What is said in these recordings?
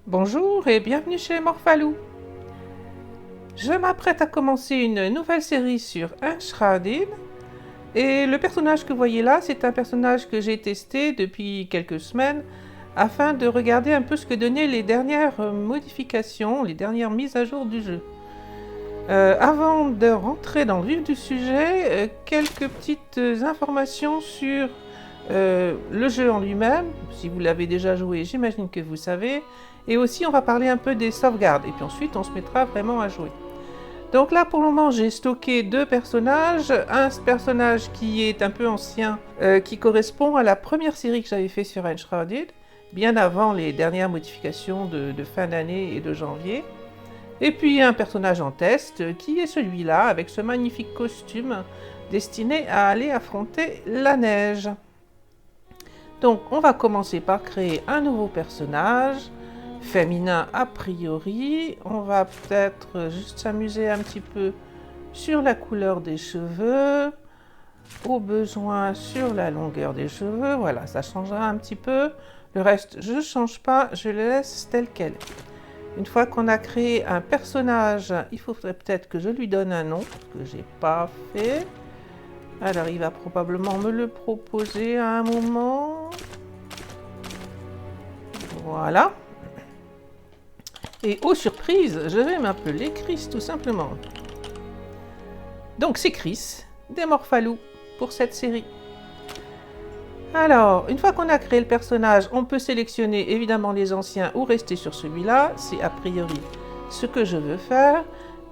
Bonjour et bienvenue chez Morphalou. Je m'apprête à commencer une nouvelle série sur Enshrouded et le personnage que vous voyez là, c'est un personnage que j'ai testé depuis quelques semaines afin de regarder un peu ce que donnaient les dernières modifications, les dernières mises à jour du jeu. Avant de rentrer dans le vif du sujet, quelques petites informations sur le jeu en lui-même. Si vous l'avez déjà joué, j'imagine que vous savez. Et aussi, on va parler un peu des sauvegardes. Et puis ensuite, on se mettra vraiment à jouer. Donc là, pour le moment, j'ai stocké deux personnages. Un personnage qui est un peu ancien, qui correspond à la première série que j'avais fait sur Enshrouded, bien avant les dernières modifications de fin d'année et de janvier. Et puis un personnage en test, qui est celui-là, avec ce magnifique costume destiné à aller affronter la neige. Donc on va commencer par créer un nouveau personnage, féminin a priori. On va peut-être juste s'amuser un petit peu sur la couleur des cheveux, au besoin sur la longueur des cheveux. Voilà, ça changera un petit peu. Le reste, je ne change pas, je le laisse tel quel est. Une fois qu'on a créé un personnage, il faudrait peut-être que je lui donne un nom, que j'ai pas fait. Alors il va probablement me le proposer à un moment. Voilà. Et oh surprise, je vais m'appeler Chris tout simplement. Donc c'est Chris, des Morphalou, pour cette série. Alors, une fois qu'on a créé le personnage, on peut sélectionner évidemment les anciens ou rester sur celui-là. C'est a priori ce que je veux faire.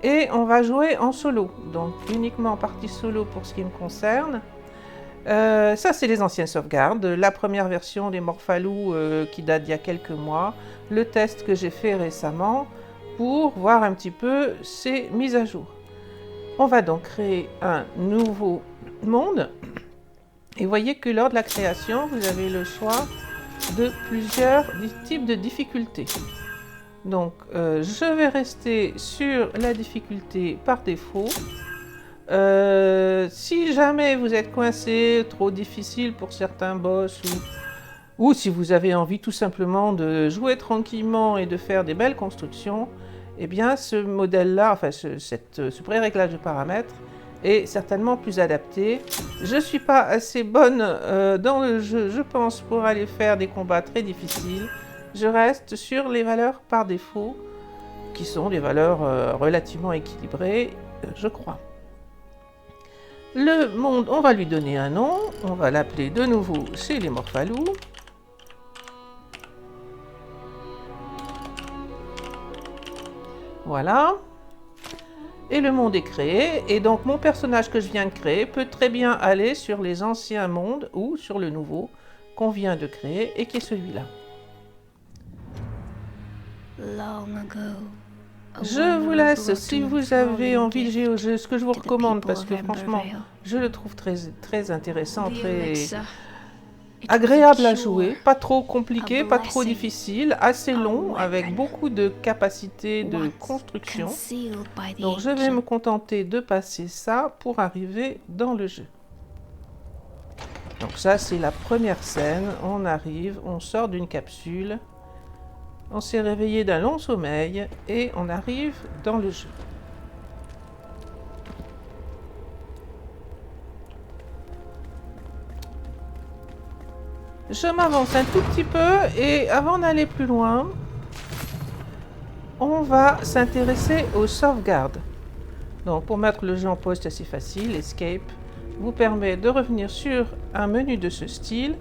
Et on va jouer en solo, donc uniquement en partie solo pour ce qui me concerne. Ça, c'est les anciennes sauvegardes. La première version des Morphalou qui date d'il y a quelques mois. Le test que j'ai fait récemment pour voir un petit peu ces mises à jour. On va donc créer un nouveau monde. Et vous voyez que lors de la création, vous avez le choix de plusieurs types de difficultés. Donc, je vais rester sur la difficulté par défaut. Si jamais vous êtes coincé, trop difficile pour certains boss, ou si vous avez envie tout simplement de jouer tranquillement et de faire des belles constructions, eh bien ce modèle-là, enfin ce pré-réglage de paramètres est certainement plus adapté. Je ne suis pas assez bonne dans le jeu, je pense, pour aller faire des combats très difficiles. Je reste sur les valeurs par défaut, qui sont des valeurs relativement équilibrées, je crois. Le monde, on va lui donner un nom, on va l'appeler de nouveau chez les Morphalou. Voilà. Et le monde est créé, et donc mon personnage que je viens de créer peut très bien aller sur les anciens mondes ou sur le nouveau qu'on vient de créer et qui est celui-là. Je vous laisse, si vous avez envie de jouer au jeu, ce que je vous recommande, parce que franchement, je le trouve très intéressant, très agréable à jouer, pas trop compliqué, pas trop difficile, assez long, avec beaucoup de capacités de construction. Donc je vais me contenter de passer ça pour arriver dans le jeu. Donc ça, c'est la première scène. On arrive, on sort d'une capsule. On s'est réveillé d'un long sommeil et on arrive dans le jeu. Je m'avance un tout petit peu et avant d'aller plus loin, on va s'intéresser aux sauvegardes. Donc pour mettre le jeu en pause, c'est assez facile. Escape vous permet de revenir sur un menu de ce style.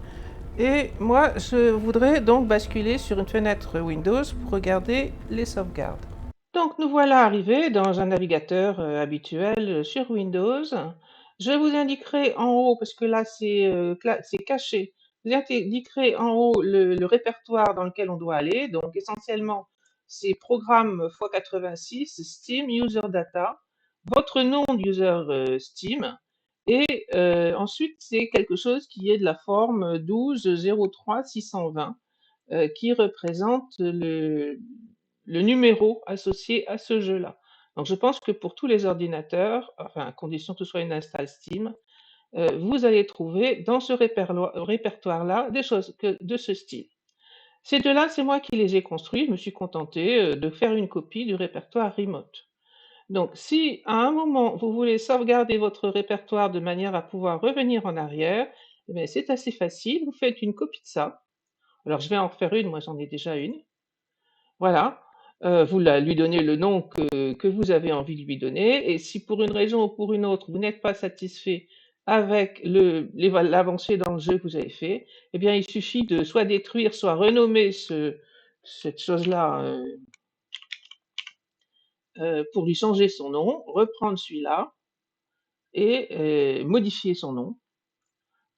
Et moi, je voudrais donc basculer sur une fenêtre Windows pour regarder les sauvegardes. Donc nous voilà arrivés dans un navigateur habituel sur Windows. Je vous indiquerai en haut, parce que là c'est caché, je vous indiquerai en haut le répertoire dans lequel on doit aller. Donc essentiellement, c'est programme x86, Steam, User Data, votre nom d'user Steam, et ensuite c'est quelque chose qui est de la forme 12 03 620, qui représente le numéro associé à ce jeu-là. Donc je pense que pour tous les ordinateurs, enfin à condition que ce soit une install Steam, vous allez trouver dans ce répertoire-là des choses de ce style. Ces deux-là, c'est moi qui les ai construits. Je me suis contentée de faire une copie du répertoire remote. Donc, si à un moment vous voulez sauvegarder votre répertoire de manière à pouvoir revenir en arrière, eh bien, c'est assez facile. Vous faites une copie de ça. Alors, je vais en refaire une. Moi, j'en ai déjà une. Voilà. Vous lui donnez le nom que vous avez envie de lui donner. Et si pour une raison ou pour une autre, vous n'êtes pas satisfait avec l'avancée dans le jeu que vous avez fait, eh bien, il suffit de soit détruire, soit renommer cette chose-là pour lui changer son nom, reprendre celui-là et modifier son nom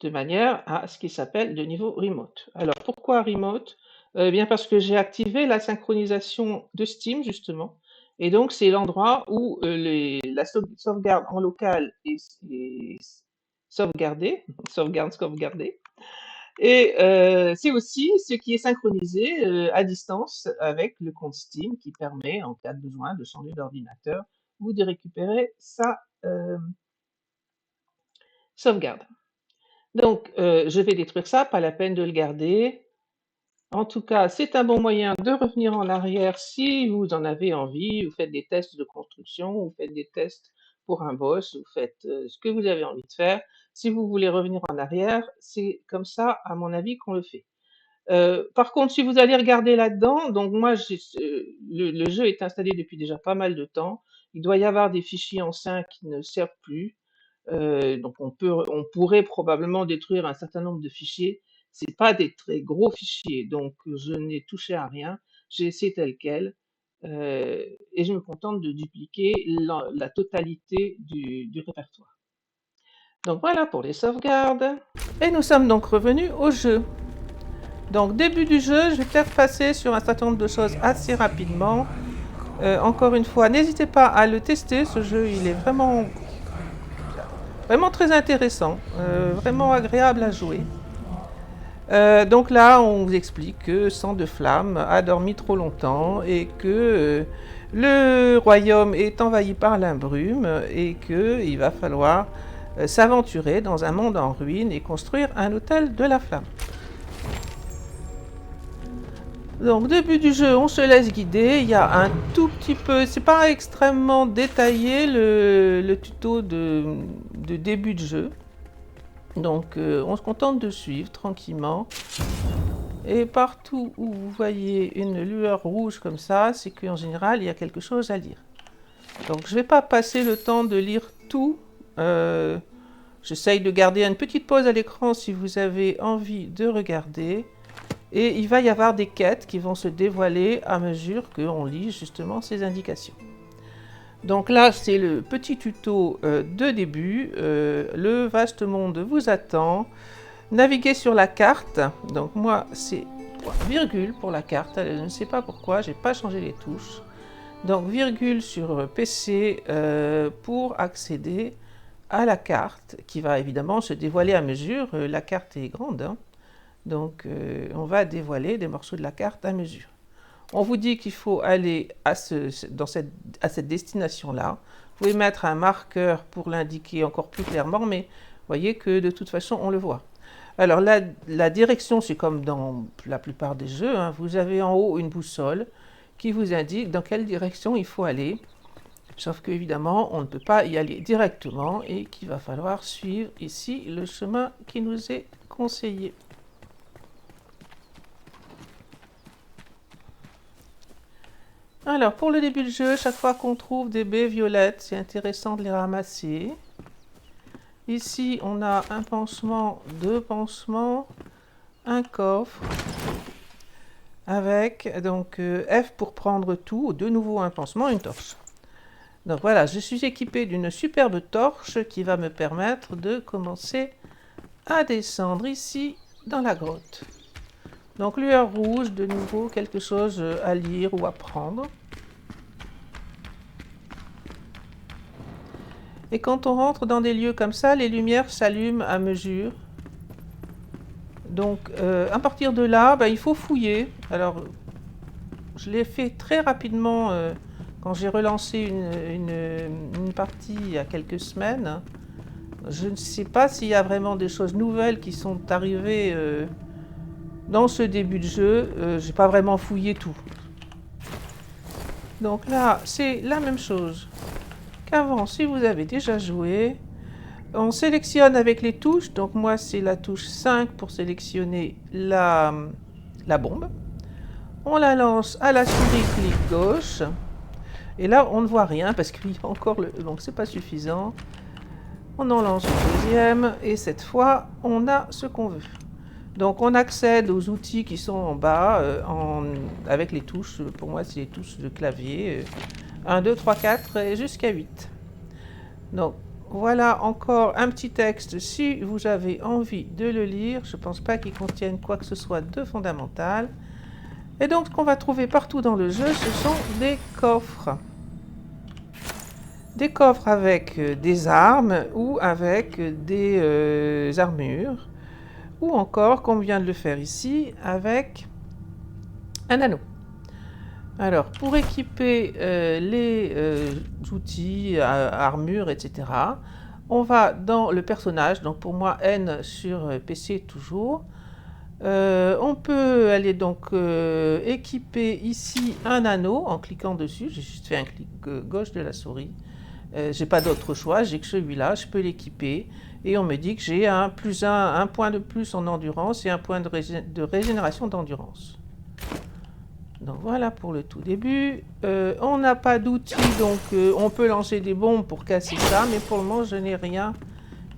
de manière à ce qui s'appelle de niveau remote. Alors, pourquoi remote? Eh bien parce que j'ai activé la synchronisation de Steam, justement, et donc c'est l'endroit où la sauvegarde en local est sauvegardée, sauvegardée, et c'est aussi ce qui est synchronisé à distance avec le compte Steam qui permet, en cas de besoin, de changer d'ordinateur ou de récupérer sa sauvegarde. Donc, je vais détruire ça, pas la peine de le garder. En tout cas, c'est un bon moyen de revenir en arrière si vous en avez envie. Vous faites des tests de construction, vous faites des tests pour un boss, vous faites ce que vous avez envie de faire. Si vous voulez revenir en arrière, c'est comme ça, à mon avis, qu'on le fait. Par contre, si vous allez regarder là-dedans, donc moi, le jeu est installé depuis déjà pas mal de temps. Il doit y avoir des fichiers anciens qui ne servent plus. Donc on pourrait probablement détruire un certain nombre de fichiers. C'est pas des très gros fichiers, donc je n'ai touché à rien. J'ai laissé tel quel et je me contente de dupliquer la totalité du répertoire. Donc voilà pour les sauvegardes. Et nous sommes donc revenus au jeu. Donc début du jeu, je vais peut-être passer sur un certain nombre de choses assez rapidement. Encore une fois, n'hésitez pas à le tester, ce jeu il est vraiment très intéressant, vraiment agréable à jouer. Donc là, on vous explique que Sang de Flamme a dormi trop longtemps et que le royaume est envahi par l'imbrume et qu'il va falloir s'aventurer dans un monde en ruine et construire un hôtel de la flamme. Donc, début du jeu, on se laisse guider. Il y a un tout petit peu, c'est pas extrêmement détaillé le tuto de début de jeu. Donc, on se contente de suivre tranquillement. Et partout où vous voyez une lueur rouge comme ça, c'est qu'en général, il y a quelque chose à lire. Donc, je ne vais pas passer le temps de lire tout. J'essaye de garder une petite pause à l'écran si vous avez envie de regarder. Et il va y avoir des quêtes qui vont se dévoiler à mesure qu'on lit justement ces indications. Donc là, c'est le petit tuto de début. Le vaste monde vous attend. Naviguez sur la carte. Donc moi, c'est virgule pour la carte. Je ne sais pas pourquoi, je n'ai pas changé les touches. Donc virgule sur PC pour accéder à la carte qui va évidemment se dévoiler à mesure. La carte est grande, hein. Donc, on va dévoiler des morceaux de la carte à mesure. On vous dit qu'il faut aller à cette destination-là. Vous pouvez mettre un marqueur pour l'indiquer encore plus clairement, mais vous voyez que de toute façon, on le voit. Alors, la direction, c'est comme dans la plupart des jeux, hein. Vous avez en haut une boussole qui vous indique dans quelle direction il faut aller. Sauf qu'évidemment, on ne peut pas y aller directement et qu'il va falloir suivre ici le chemin qui nous est conseillé. Alors, pour le début du jeu, chaque fois qu'on trouve des baies violettes, c'est intéressant de les ramasser. Ici, on a un pansement, deux pansements, un coffre, avec donc F pour prendre tout, de nouveau un pansement, une torche. Donc voilà, je suis équipée d'une superbe torche qui va me permettre de commencer à descendre ici dans la grotte. Donc lueur rouge, de nouveau quelque chose à lire ou à prendre. Et quand on rentre dans des lieux comme ça, les lumières s'allument à mesure. Donc à partir de là, il faut fouiller. Alors je l'ai fait très rapidement quand j'ai relancé une partie il y a quelques semaines. Je ne sais pas s'il y a vraiment des choses nouvelles qui sont arrivées dans ce début de jeu, j'ai pas vraiment fouillé tout. Donc là, c'est la même chose qu'avant si vous avez déjà joué. On sélectionne avec les touches, donc moi c'est la touche 5 pour sélectionner la bombe. On la lance à la souris clic gauche. Et là on ne voit rien parce qu'il y a encore le... Donc c'est pas suffisant. On en lance une deuxième et cette fois on a ce qu'on veut. Donc on accède aux outils qui sont en bas avec les touches. Pour moi c'est les touches de clavier. 1, 2, 3, 4 et jusqu'à 8. Donc voilà encore un petit texte si vous avez envie de le lire. Je ne pense pas qu'il contienne quoi que ce soit de fondamental. Et donc ce qu'on va trouver partout dans le jeu, ce sont des coffres. Des coffres avec des armes ou avec des armures. Ou encore, comme on vient de le faire ici, avec un anneau. Alors, pour équiper les outils, armures, etc., on va dans le personnage, donc pour moi N sur PC toujours. On peut aller donc équiper ici un anneau en cliquant dessus. J'ai juste fait un clic gauche de la souris. J'ai pas d'autre choix, j'ai que celui-là, je peux l'équiper. Et on me dit que j'ai un point de plus en endurance et un point de régénération d'endurance. Donc voilà pour le tout début. On n'a pas d'outils, donc on peut lancer des bombes pour casser ça, mais pour le moment je n'ai rien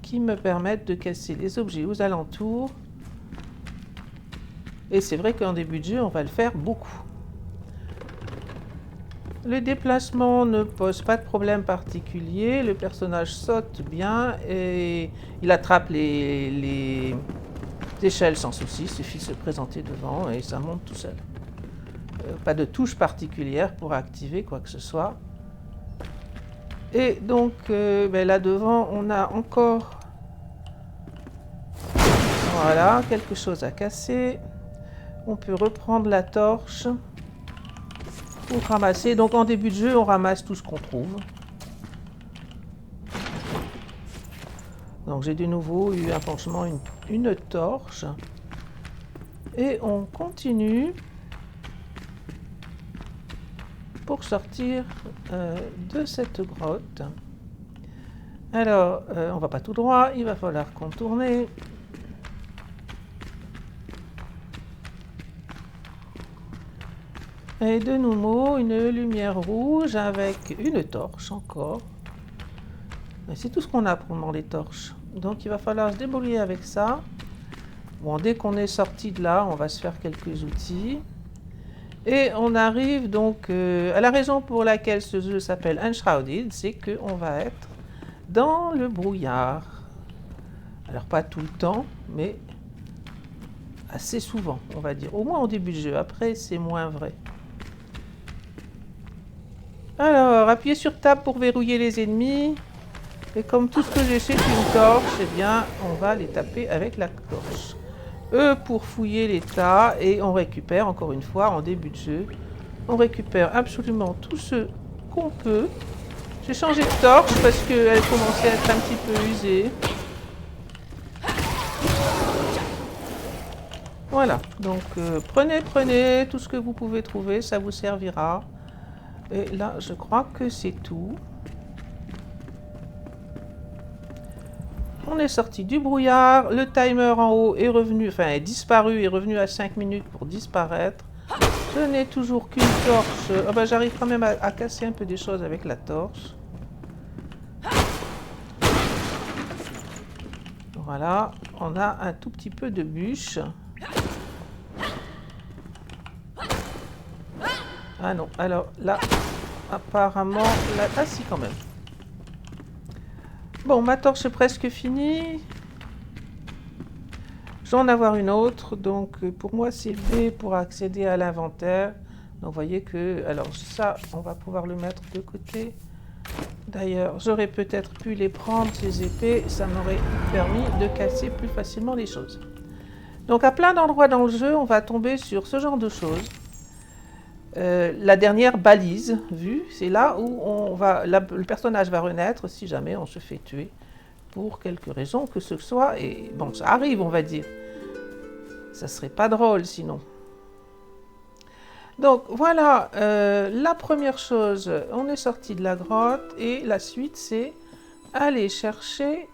qui me permette de casser les objets aux alentours. Et c'est vrai qu'en début de jeu, on va le faire beaucoup. Le déplacement ne pose pas de problème particulier. Le personnage saute bien et il attrape les échelles sans souci. Il suffit de se présenter devant et ça monte tout seul. Pas de touche particulière pour activer quoi que ce soit. Et donc là devant, on a encore voilà, quelque chose à casser. On peut reprendre la torche pour ramasser. Donc en début de jeu, on ramasse tout ce qu'on trouve. Donc j'ai de nouveau eu un pansement, une torche. Et on continue pour sortir de cette grotte. Alors, on va pas tout droit, il va falloir contourner. Et de nouveau, une lumière rouge avec une torche encore. C'est tout ce qu'on a pour le moment, les torches. Donc il va falloir se débrouiller avec ça. Bon, dès qu'on est sorti de là, on va se faire quelques outils. Et on arrive donc à la raison pour laquelle ce jeu s'appelle Enshrouded, c'est qu'on va être dans le brouillard. Alors pas tout le temps, mais assez souvent, on va dire. Au moins au début du jeu, après c'est moins vrai. Alors, appuyez sur Tab pour verrouiller les ennemis. Et comme tout ce que j'ai c'est une torche, eh bien, on va les taper avec la torche. E pour fouiller les tas, et on récupère, encore une fois, en début de jeu, on récupère absolument tout ce qu'on peut. J'ai changé de torche parce qu'elle commençait à être un petit peu usée. Voilà, donc prenez tout ce que vous pouvez trouver, ça vous servira. Et là, je crois que c'est tout. On est sorti du brouillard. Le timer en haut est revenu, enfin est disparu, est revenu à 5 minutes pour disparaître. Je n'ai toujours qu'une torche. Oh ben, j'arrive quand même à casser un peu des choses avec la torche. Voilà, on a un tout petit peu de bûche. Ah non, alors là, apparemment, là, ah si quand même. Bon, ma torche est presque finie. Je vais en avoir une autre, donc pour moi c'est B pour accéder à l'inventaire. Donc vous voyez que, alors ça, on va pouvoir le mettre de côté. D'ailleurs, j'aurais peut-être pu les prendre, ces épées, ça m'aurait permis de casser plus facilement les choses. Donc à plein d'endroits dans le jeu, on va tomber sur ce genre de choses. La dernière balise vue, c'est là où le personnage va renaître si jamais on se fait tuer pour quelque raison que ce soit. Et bon, ça arrive, on va dire. Ça serait pas drôle sinon. Donc voilà, la première chose, on est sorti de la grotte et la suite c'est aller chercher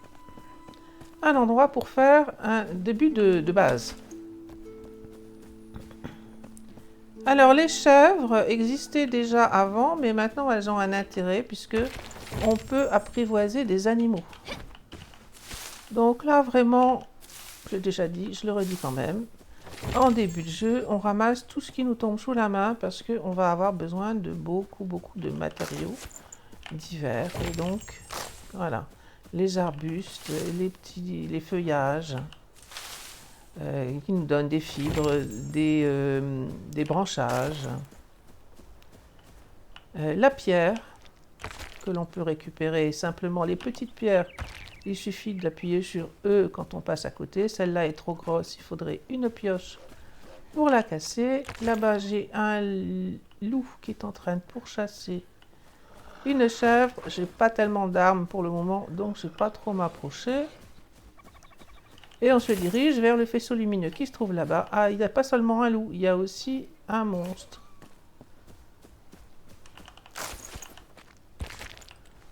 un endroit pour faire un début de base. Alors les chèvres existaient déjà avant, mais maintenant elles ont un intérêt puisque on peut apprivoiser des animaux. Donc là vraiment, j'ai déjà dit, je le redis quand même, en début de jeu, on ramasse tout ce qui nous tombe sous la main parce qu'on va avoir besoin de beaucoup de matériaux divers. Et donc, voilà, les arbustes, les feuillages qui nous donnent des fibres, des branchages, la pierre que l'on peut récupérer simplement, les petites pierres. Il suffit d'appuyer sur E quand on passe à côté. Celle-là est trop grosse, il faudrait une pioche pour la casser. Là-bas, j'ai un loup qui est en train de pourchasser une chèvre. J'ai pas tellement d'armes pour le moment, donc je ne vais pas trop m'approcher. Et on se dirige vers le faisceau lumineux qui se trouve là-bas. Ah, il n'y a pas seulement un loup, il y a aussi un monstre.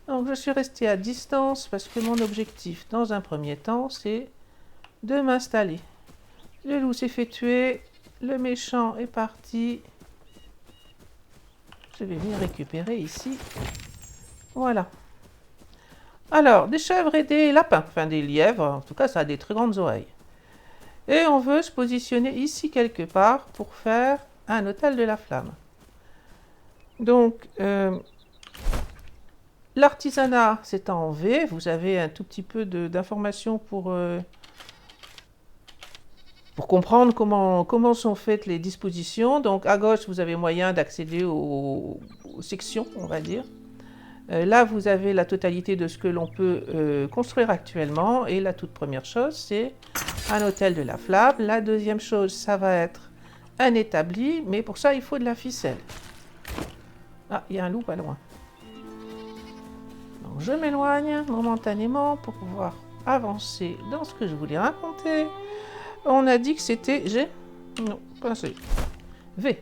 Donc je suis restée à distance parce que mon objectif dans un premier temps c'est de m'installer. Le loup s'est fait tuer, le méchant est parti. Je vais venir récupérer ici. Voilà. Alors, des chèvres et des lapins, enfin des lièvres, en tout cas ça a des très grandes oreilles. Et on veut se positionner ici quelque part pour faire un hôtel de la flamme. Donc, l'artisanat, c'est en V. Vous avez un tout petit peu d'informations pour comprendre comment sont faites les dispositions. Donc, à gauche, vous avez moyen d'accéder aux sections, on va dire. Là, vous avez la totalité de ce que l'on peut construire actuellement. Et la toute première chose, c'est un hôtel de la flamme. La deuxième chose, ça va être un établi. Mais pour ça, il faut de la ficelle. Ah, il y a un loup pas loin. Donc, je m'éloigne momentanément pour pouvoir avancer dans ce que je voulais raconter. On a dit que c'était G. Non, pas C. V.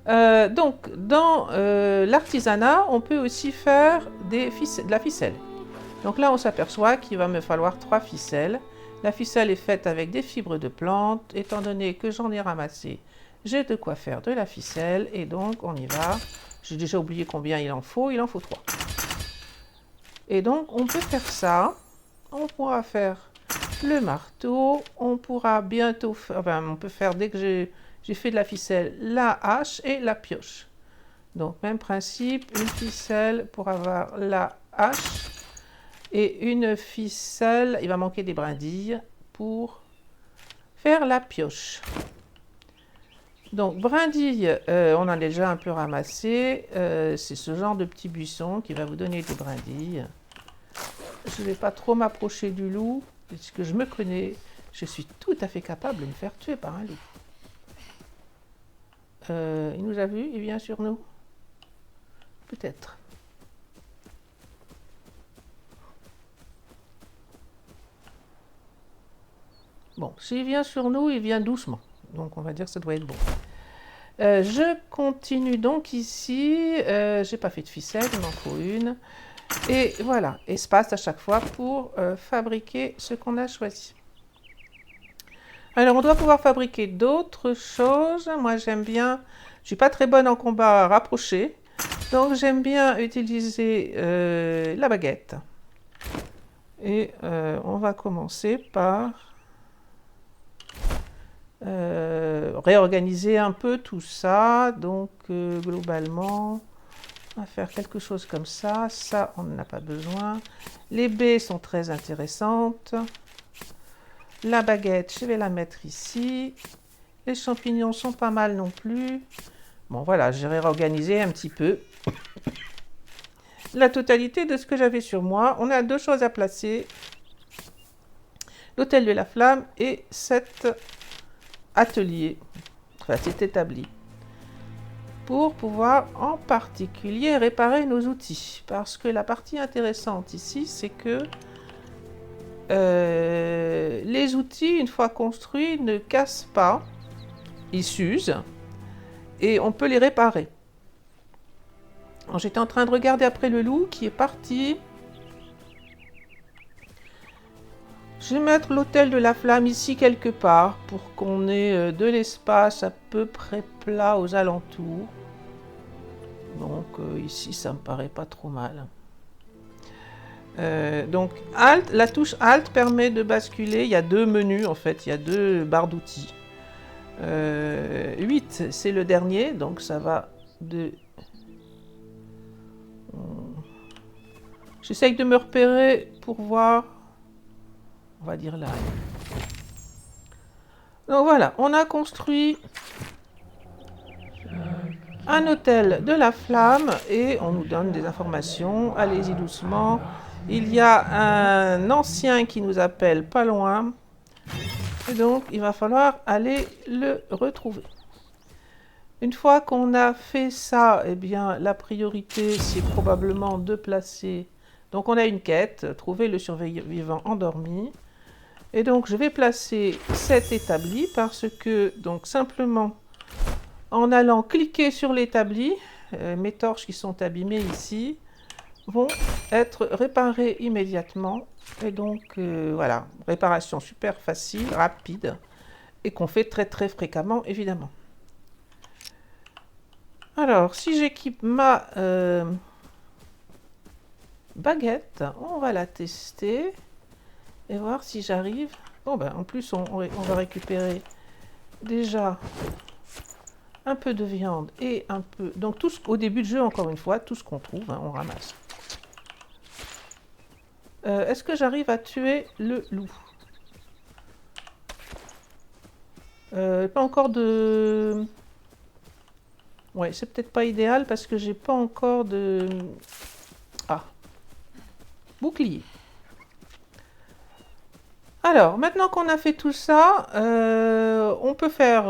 Donc, dans l'artisanat, on peut aussi faire de la ficelle. Donc là, on s'aperçoit qu'il va me falloir 3 ficelles. La ficelle est faite avec des fibres de plantes. Étant donné que j'en ai ramassé, j'ai de quoi faire de la ficelle. Et donc, on y va. J'ai déjà oublié combien il en faut. Il en faut 3. Et donc, on peut faire ça. On pourra faire le marteau. On pourra bientôt faire... Enfin, on peut faire, dès que j'ai fait de la ficelle, la hache et la pioche. Donc, même principe, une ficelle pour avoir la hache et une ficelle, il va manquer des brindilles pour faire la pioche. Donc, brindilles, on en a déjà un peu ramassé. C'est ce genre de petit buisson qui va vous donner des brindilles. Je ne vais pas trop m'approcher du loup, puisque je me connais. Je suis tout à fait capable de me faire tuer par un loup. Il nous a vus, il vient sur nous. Peut-être. Bon, s'il vient sur nous, il vient doucement. Donc on va dire que ça doit être bon. Je continue donc ici. J'ai pas fait de ficelle, il m'en faut une. Et voilà, espace à chaque fois pour fabriquer ce qu'on a choisi. Alors, on doit pouvoir fabriquer d'autres choses. Moi, j'aime bien... Je suis pas très bonne en combat rapproché. Donc, j'aime bien utiliser la baguette. Et on va commencer par réorganiser un peu tout ça. Donc, globalement, on va faire quelque chose comme ça. Ça, on n'en a pas besoin. Les baies sont très intéressantes. La baguette, je vais la mettre ici. Les champignons sont pas mal non plus. Bon, voilà, j'ai réorganisé un petit peu la totalité de ce que j'avais sur moi. On a 2 choses à placer. L'hôtel de la flamme et cet atelier, enfin cet établi, pour pouvoir en particulier réparer nos outils. Parce que la partie intéressante ici, c'est que les outils, une fois construits, ne cassent pas, ils s'usent et on peut les réparer. J'étais en train de regarder après le loup qui est parti. Je vais mettre l'autel de la flamme ici quelque part pour qu'on ait de l'espace à peu près plat aux alentours. Donc ici ça me paraît pas trop mal. Donc Alt, la touche Alt permet de basculer. Il y a deux menus en fait, il y a deux barres d'outils. 8 c'est le dernier, donc ça va de... J'essaye de me repérer pour voir. On va dire là. Donc voilà, on a construit un hôtel de la flamme et on nous donne des informations. Allez-y doucement. Il y a un ancien qui nous appelle pas loin. Et donc il va falloir aller le retrouver. Une fois qu'on a fait ça, eh bien la priorité c'est probablement de placer. Donc on a une quête, trouver le survivant endormi. Et donc je vais placer cet établi parce que donc simplement en allant cliquer sur l'établi, mes torches qui sont abîmées ici vont être réparées immédiatement. Et donc voilà, réparation super facile, rapide et qu'on fait très très fréquemment évidemment. Alors si j'équipe ma baguette, on va la tester. Et voir si j'arrive. Bon ben en plus on va récupérer déjà un peu de viande et un peu... Donc tout au début de jeu, encore une fois, tout ce qu'on trouve, hein, on ramasse. Est-ce que j'arrive à tuer le loup? Pas encore de... Ouais, c'est peut-être pas idéal parce que j'ai pas encore de... Ah. Bouclier. Alors, maintenant qu'on a fait tout ça, on peut faire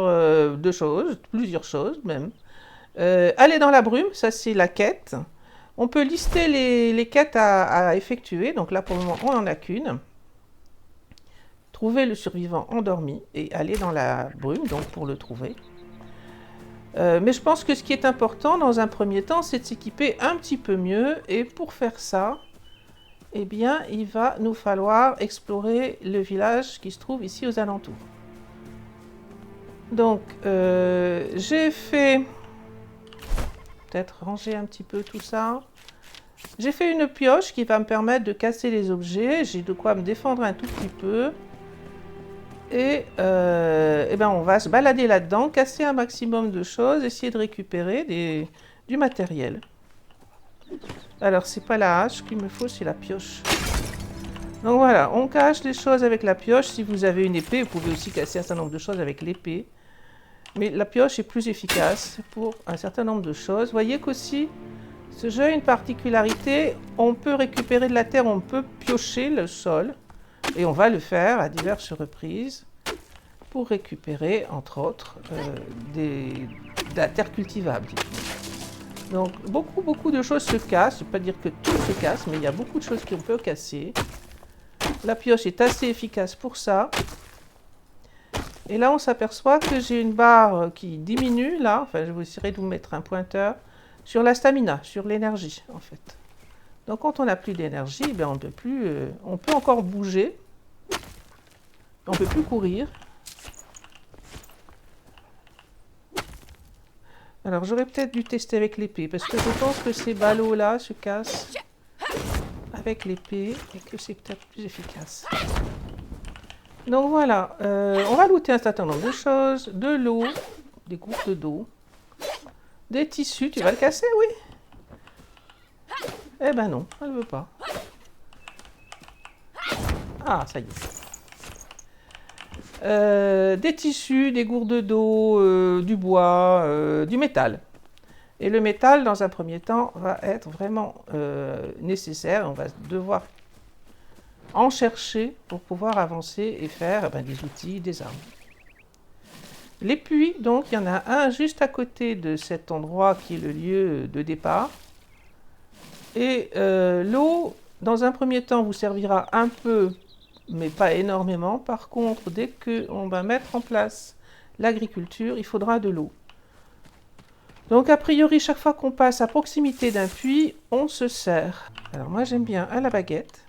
deux choses, plusieurs choses même. Aller dans la brume, ça c'est la quête. On peut lister les quêtes à effectuer, donc là pour le moment on n'en a qu'une. Trouver le survivant endormi et aller dans la brume, donc pour le trouver. Mais je pense que ce qui est important dans un premier temps, c'est de s'équiper un petit peu mieux. Et pour faire ça, eh bien, il va nous falloir explorer le village qui se trouve ici aux alentours. Donc, j'ai fait... Peut-être ranger un petit peu tout ça. J'ai fait une pioche qui va me permettre de casser les objets. J'ai de quoi me défendre un tout petit peu. Et ben on va se balader là-dedans, casser un maximum de choses, essayer de récupérer du matériel. Alors, c'est pas la hache qu'il me faut, c'est la pioche. Donc voilà, on cache les choses avec la pioche. Si vous avez une épée, vous pouvez aussi casser un certain nombre de choses avec l'épée. Mais la pioche est plus efficace pour un certain nombre de choses. Vous voyez qu'aussi, ce jeu a une particularité. On peut récupérer de la terre, on peut piocher le sol. Et on va le faire à diverses reprises pour récupérer, entre autres, de la terre cultivable. Donc, beaucoup de choses se cassent. Je ne veux pas dire que tout se casse, mais il y a beaucoup de choses qu'on peut casser. La pioche est assez efficace pour ça. Et là, on s'aperçoit que j'ai une barre qui diminue, là. Enfin, je vais essayer de vous mettre un pointeur sur la stamina, sur l'énergie, en fait. Donc, quand on n'a plus d'énergie, eh bien, on ne peut plus... on peut encore bouger. On ne peut plus courir. Alors, j'aurais peut-être dû tester avec l'épée, parce que je pense que ces ballots-là se cassent avec l'épée, et que c'est peut-être plus efficace. Donc voilà, on va looter un certain nombre de choses, de l'eau, des gourdes d'eau, des tissus. Tu vas le casser, oui? Eh ben non, elle ne veut pas. Ah, ça y est. Des tissus, des gourdes d'eau, du bois, du métal. Et le métal, dans un premier temps, va être vraiment nécessaire. On va devoir en chercher pour pouvoir avancer et faire des outils, des armes. Les puits, donc, il y en a un juste à côté de cet endroit qui est le lieu de départ. Et l'eau, dans un premier temps, vous servira un peu mais pas énormément. Par contre, dès qu'on va mettre en place l'agriculture, il faudra de l'eau. Donc a priori, chaque fois qu'on passe à proximité d'un puits, on se sert. Alors moi j'aime bien à la baguette.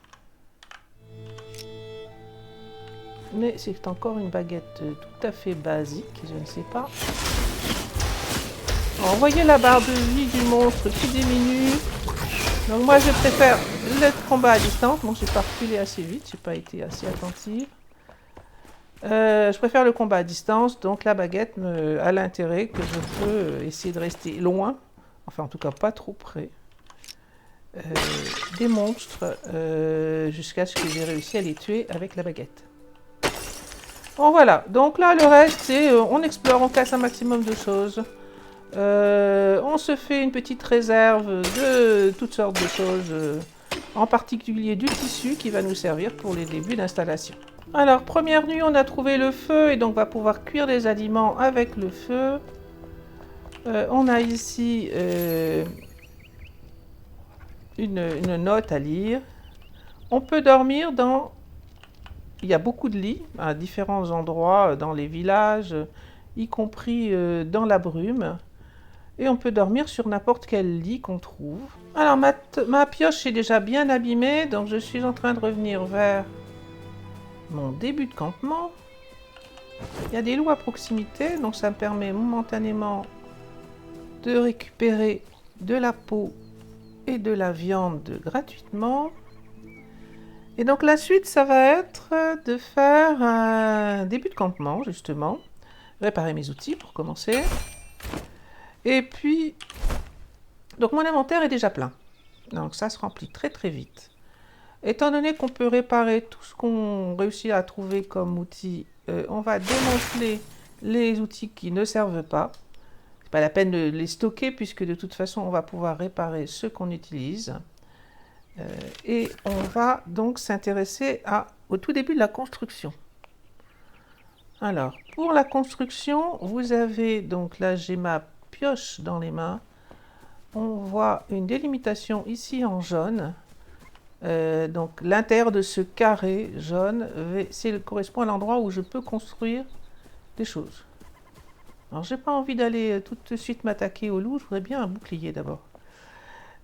Mais c'est encore une baguette tout à fait basique, je ne sais pas. Alors, vous voyez la barre de vie du monstre qui diminue. Donc moi je préfère le combat à distance. Bon, j'ai pas reculé assez vite, j'ai pas été assez attentive. Je préfère le combat à distance, donc la baguette a l'intérêt que je peux essayer de rester loin, enfin en tout cas pas trop près, des monstres jusqu'à ce que j'ai réussi à les tuer avec la baguette. Bon voilà, donc là le reste c'est on explore, on casse un maximum de choses. On se fait une petite réserve de toutes sortes de choses, en particulier du tissu qui va nous servir pour les débuts d'installation. Alors, première nuit, on a trouvé le feu et donc on va pouvoir cuire les aliments avec le feu. On a ici une note à lire. On peut dormir dans... Il y a beaucoup de lits à différents endroits dans les villages, y compris dans la brume. Et on peut dormir sur n'importe quel lit qu'on trouve. Alors, ma pioche est déjà bien abîmée, donc je suis en train de revenir vers mon début de campement. Il y a des loups à proximité, donc ça me permet momentanément de récupérer de la peau et de la viande gratuitement. Et donc la suite, ça va être de faire un début de campement, justement. Réparer mes outils pour commencer. Et puis, donc mon inventaire est déjà plein. Donc ça se remplit très très vite. Étant donné qu'on peut réparer tout ce qu'on réussit à trouver comme outils, on va démanteler les outils qui ne servent pas. C'est pas la peine de les stocker puisque de toute façon on va pouvoir réparer ceux qu'on utilise. Et on va donc s'intéresser au tout début de la construction. Alors, pour la construction, vous avez donc là j'ai ma pioche dans les mains. On voit une délimitation ici en jaune. Donc l'intérieur de ce carré jaune correspond à l'endroit où je peux construire des choses. Alors j'ai pas envie d'aller tout de suite m'attaquer au loup, je voudrais bien un bouclier d'abord.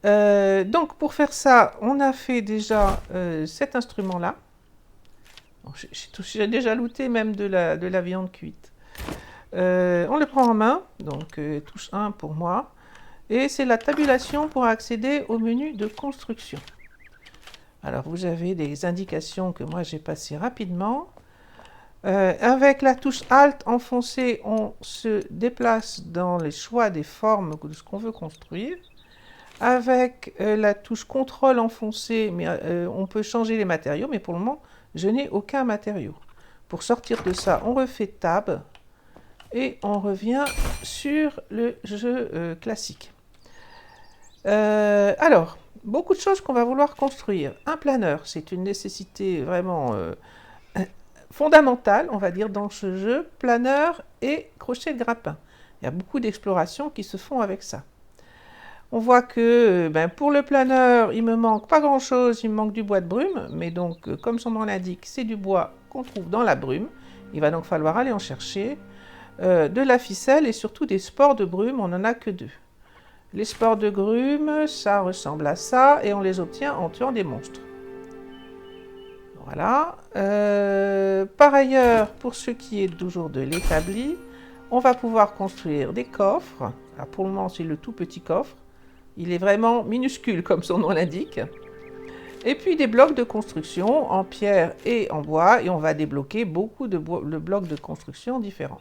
Donc pour faire ça, on a fait déjà cet instrument-là. J'ai déjà looté même de la viande cuite. On le prend en main, donc touche 1 pour moi. Et c'est la tabulation pour accéder au menu de construction. Alors vous avez des indications que moi j'ai passées rapidement. Avec la touche Alt enfoncée, on se déplace dans les choix des formes de ce qu'on veut construire. Avec la touche CTRL enfoncée, on peut changer les matériaux, mais pour le moment, je n'ai aucun matériau. Pour sortir de ça, on refait Tab et on revient sur le jeu classique. Alors, beaucoup de choses qu'on va vouloir construire. Un planeur, c'est une nécessité vraiment fondamentale, on va dire, dans ce jeu. Planeur et crochet de grappin. Il y a beaucoup d'explorations qui se font avec ça. On voit que pour le planeur, il me manque pas grand-chose, il me manque du bois de brume, mais donc, comme son nom l'indique, c'est du bois qu'on trouve dans la brume. Il va donc falloir aller en chercher de la ficelle et surtout des spores de brume, on n'en a que 2. Les spores de grume, ça ressemble à ça, et on les obtient en tuant des monstres. Voilà. Par ailleurs, pour ce qui est toujours de l'établi, on va pouvoir construire des coffres. Alors pour le moment, c'est le tout petit coffre. Il est vraiment minuscule, comme son nom l'indique. Et puis des blocs de construction en pierre et en bois, et on va débloquer beaucoup de blocs de construction différents.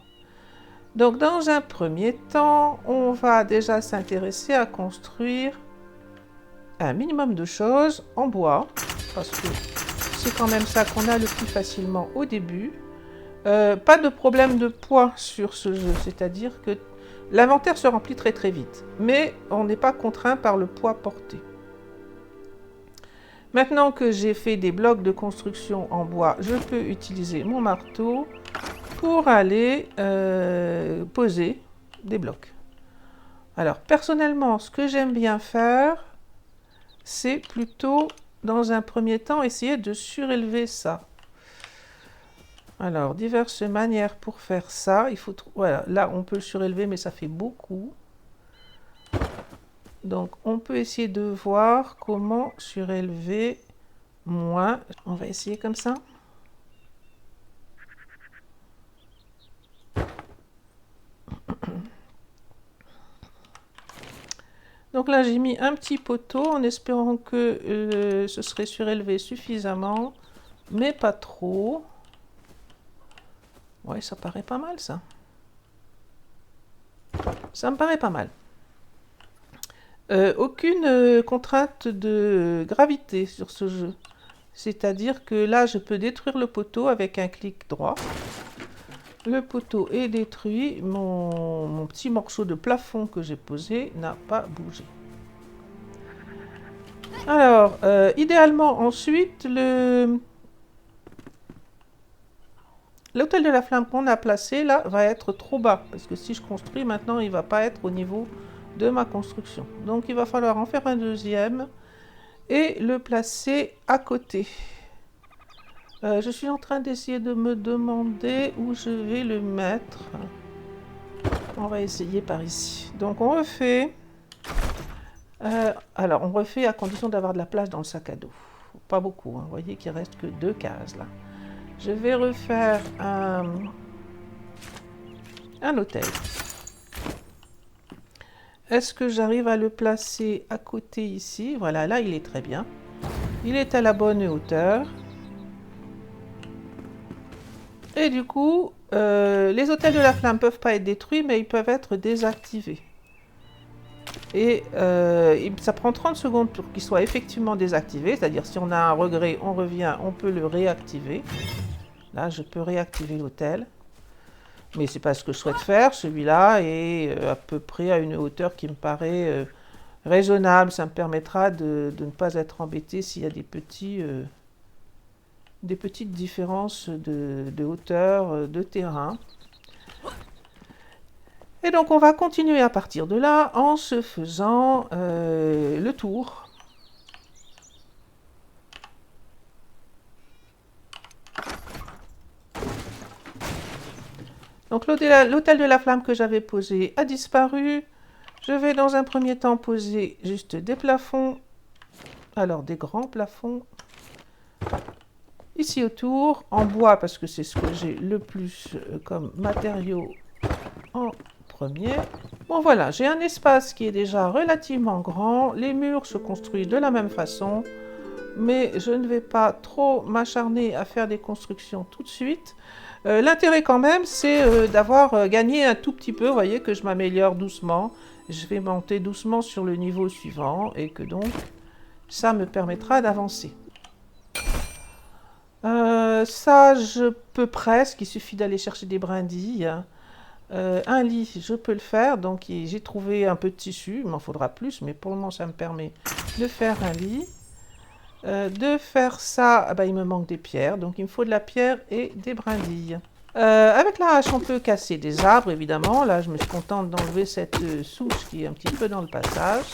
Donc dans un premier temps, on va déjà s'intéresser à construire un minimum de choses en bois, parce que c'est quand même ça qu'on a le plus facilement au début. Pas de problème de poids sur ce jeu, c'est-à-dire que l'inventaire se remplit très très vite, mais on n'est pas contraint par le poids porté. Maintenant que j'ai fait des blocs de construction en bois, je peux utiliser mon marteau pour aller poser des blocs. Alors personnellement, ce que j'aime bien faire, c'est plutôt dans un premier temps essayer de surélever ça. Alors, diverses manières pour faire ça. Il faut voilà, là, on peut le surélever, mais ça fait beaucoup. Donc, on peut essayer de voir comment surélever moins. On va essayer comme ça. Donc là, j'ai mis un petit poteau en espérant que ce serait surélevé suffisamment, mais pas trop. Ouais, ça paraît pas mal, ça. Ça me paraît pas mal. Aucune contrainte de gravité sur ce jeu. C'est-à-dire que là, je peux détruire le poteau avec un clic droit. Le poteau est détruit. Mon petit morceau de plafond que j'ai posé n'a pas bougé. Alors, idéalement, ensuite, l'hôtel de la flamme qu'on a placé là va être trop bas. Parce que si je construis maintenant, il ne va pas être au niveau de ma construction. Donc, il va falloir en faire un deuxième et le placer à côté. Je suis en train d'essayer de me demander où je vais le mettre. On va essayer par ici. Donc, on refait. Alors, on refait à condition d'avoir de la place dans le sac à dos. Pas beaucoup, hein. Vous voyez qu'il reste que 2 cases là. Je vais refaire un hôtel. Est-ce que j'arrive à le placer à côté ici? Voilà, là il est très bien. Il est à la bonne hauteur. Et du coup, les hôtels de la flamme ne peuvent pas être détruits, mais ils peuvent être désactivés. Et ça prend 30 secondes pour qu'il soit effectivement désactivé. C'est-à-dire si on a un regret, on revient, on peut le réactiver. Là, je peux réactiver l'hôtel. Mais c'est pas ce que je souhaite faire. Celui-là est à peu près à une hauteur qui me paraît raisonnable. Ça me permettra de ne pas être embêté s'il y a des petites différences de hauteur, de terrain. Et donc on va continuer à partir de là en se faisant le tour. Donc l'hôtel de la flamme que j'avais posé a disparu. Je vais dans un premier temps poser juste des plafonds. Alors des grands plafonds. Ici autour, en bois parce que c'est ce que j'ai le plus comme matériau en premier. Bon voilà, j'ai un espace qui est déjà relativement grand. Les murs se construisent de la même façon. Mais je ne vais pas trop m'acharner à faire des constructions tout de suite. L'intérêt quand même, c'est d'avoir gagné un tout petit peu. Vous voyez que je m'améliore doucement. Je vais monter doucement sur le niveau suivant et que donc ça me permettra d'avancer. Ça, je peux presque. Il suffit d'aller chercher des brindilles. Un lit, je peux le faire. Donc j'ai trouvé un peu de tissu. Il m'en faudra plus, mais pour le moment, ça me permet de faire un lit. De faire ça, il me manque des pierres, donc il me faut de la pierre et des brindilles. Avec la hache, on peut casser des arbres, évidemment. Là, je me suis contente d'enlever cette souche qui est un petit peu dans le passage.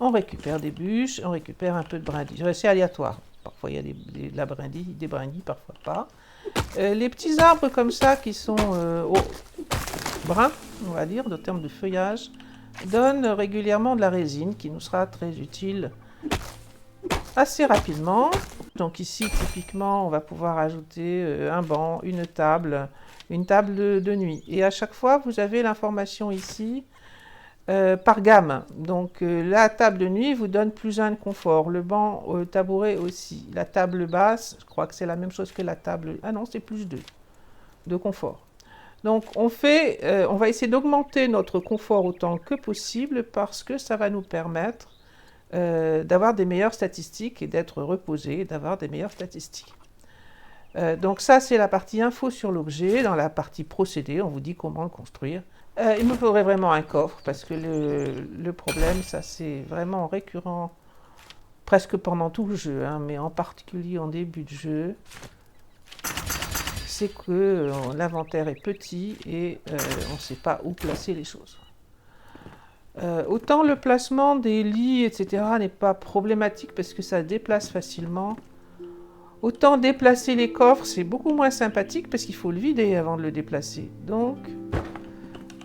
On récupère des bûches, on récupère un peu de brindilles. C'est aléatoire. Parfois, il y a des brindilles, parfois pas. Les petits arbres comme ça, qui sont bruns, on va dire, en termes de feuillage, donnent régulièrement de la résine qui nous sera très utile assez rapidement. Donc ici, typiquement, on va pouvoir ajouter un banc, une table de nuit. Et à chaque fois, vous avez l'information ici par gamme. Donc la table de nuit vous donne plus 1 de confort. Le banc tabouret aussi. La table basse, je crois que c'est la même chose que la table... Ah non, c'est plus 2 de confort. Donc on va essayer d'augmenter notre confort autant que possible parce que ça va nous permettre d'avoir des meilleures statistiques et d'être reposé, d'avoir des meilleures statistiques. Donc ça, c'est la partie info sur l'objet. Dans la partie procédé, on vous dit comment le construire. Il me faudrait vraiment un coffre parce que le problème, ça c'est vraiment récurrent presque pendant tout le jeu, hein, mais en particulier en début de jeu, c'est que l'inventaire est petit et on ne sait pas où placer les choses. Autant le placement des lits, etc. n'est pas problématique parce que ça déplace facilement. Autant déplacer les coffres, c'est beaucoup moins sympathique parce qu'il faut le vider avant de le déplacer. Donc,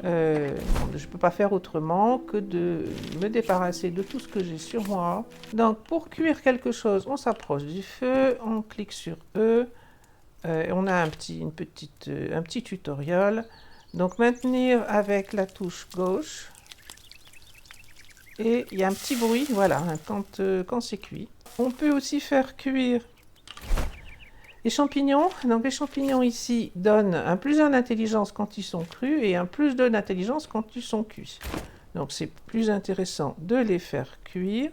je ne peux pas faire autrement que de me débarrasser de tout ce que j'ai sur moi. Donc, pour cuire quelque chose, on s'approche du feu, on clique sur E. On a un petit tutoriel. Donc, maintenir avec la touche gauche. Et il y a un petit bruit, voilà, quand c'est cuit. On peut aussi faire cuire les champignons. Donc les champignons ici donnent un plus 1 d'intelligence quand ils sont crus et un plus 2 d'intelligence quand ils sont cuits. Donc c'est plus intéressant de les faire cuire.